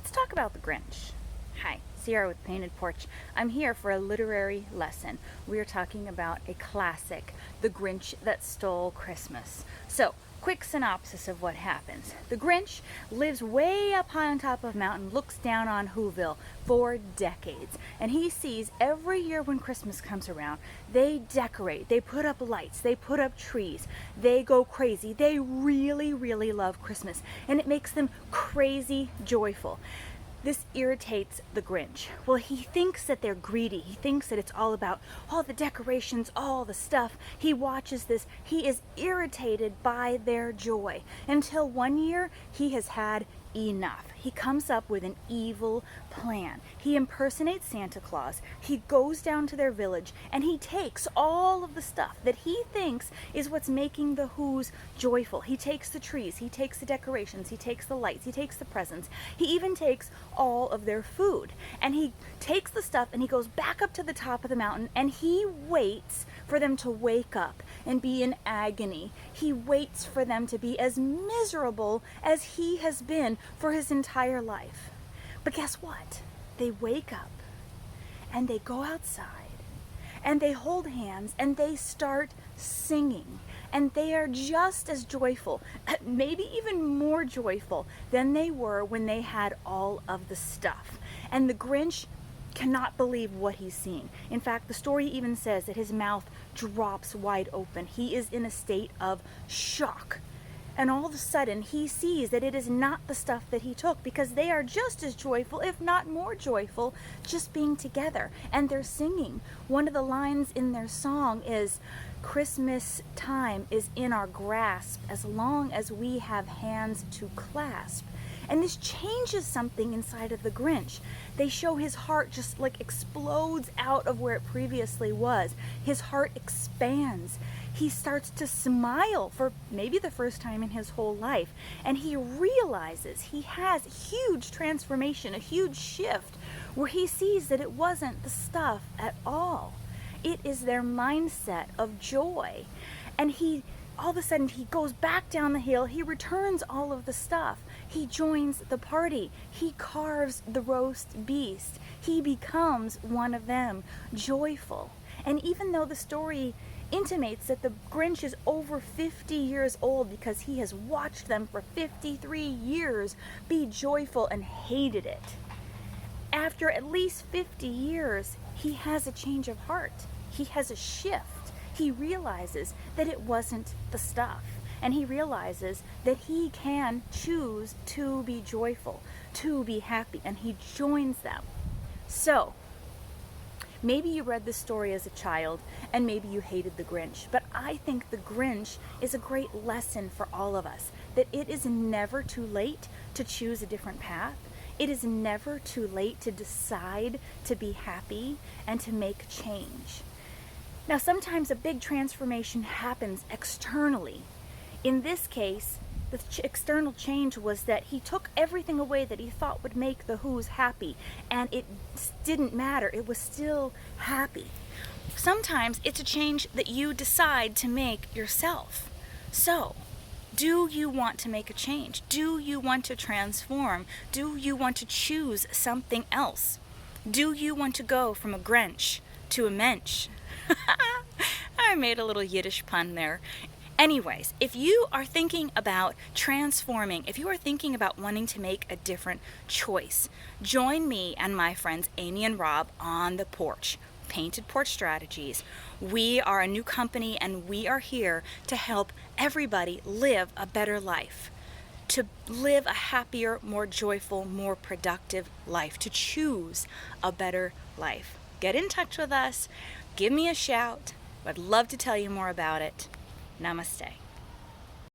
Let's talk about the Grinch. Hi, Sierra with Painted Porch. I'm here for a literary lesson. We are talking about a classic, The Grinch That Stole Christmas. So, quick synopsis of what happens. The Grinch lives way up high on top of a mountain, looks down on Whoville for decades, and he sees every year when Christmas comes around, they decorate, they put up lights, they put up trees, they go crazy. They really, really love Christmas, and it makes them crazy joyful. This irritates the Grinch. Well, he thinks that they're greedy. He thinks that it's all about all the decorations, all the stuff. He watches this. He is irritated by their joy until one year he has had enough. He comes up with an evil plan. He impersonates Santa Claus. He goes down to their village and he takes all of the stuff that he thinks is what's making the Who's joyful. He takes the trees, he takes the decorations, he takes the lights, he takes the presents. He even takes all of their food. And he takes the stuff and he goes back up to the top of the mountain and he waits for them to wake up and be in agony. He waits for them to be as miserable as he has been for his entire life. But guess what? They wake up and they go outside and they hold hands and they start singing, and they are just as joyful, maybe even more joyful than they were when they had all of the stuff. And the Grinch cannot believe what he's seeing. In fact, the story even says that his mouth drops wide open. He is in a state of shock. And all of a sudden, he sees that it is not the stuff that he took, because they are just as joyful, if not more joyful, just being together. And they're singing. One of the lines in their song is, "Christmas time is in our grasp as long as we have hands to clasp." And this changes something inside of the Grinch. They show his heart just like explodes out of where it previously was. His heart expands. He starts to smile for maybe the first time in his whole life. And he realizes he has a huge transformation, a huge shift, where he sees that it wasn't the stuff at all. It is their mindset of joy. And all of a sudden, he goes back down the hill. He returns all of the stuff. He joins the party. He carves the roast beast. He becomes one of them, joyful. And even though the story intimates that the Grinch is over 50 years old because he has watched them for 53 years be joyful and hated it, after at least 50 years, he has a change of heart. He has a shift. He realizes that it wasn't the stuff. And he realizes that he can choose to be joyful, to be happy, and he joins them. So, maybe you read this story as a child and maybe you hated the Grinch, but I think the Grinch is a great lesson for all of us, that it is never too late to choose a different path. It is never too late to decide to be happy and to make change. Now, sometimes a big transformation happens externally. In this case, the external change was that he took everything away that he thought would make the Who's happy, and it didn't matter. It was still happy. Sometimes it's a change that you decide to make yourself. So, do you want to make a change? Do you want to transform? Do you want to choose something else? Do you want to go from a Grinch to a mensch? I made a little Yiddish pun there. Anyways, if you are thinking about transforming, if you are thinking about wanting to make a different choice, join me and my friends Amy and Rob on the porch, Painted Porch Strategies. We are a new company and we are here to help everybody live a better life, to live a happier, more joyful, more productive life, to choose a better life. Get in touch with us. Give me a shout. I'd love to tell you more about it. Namaste.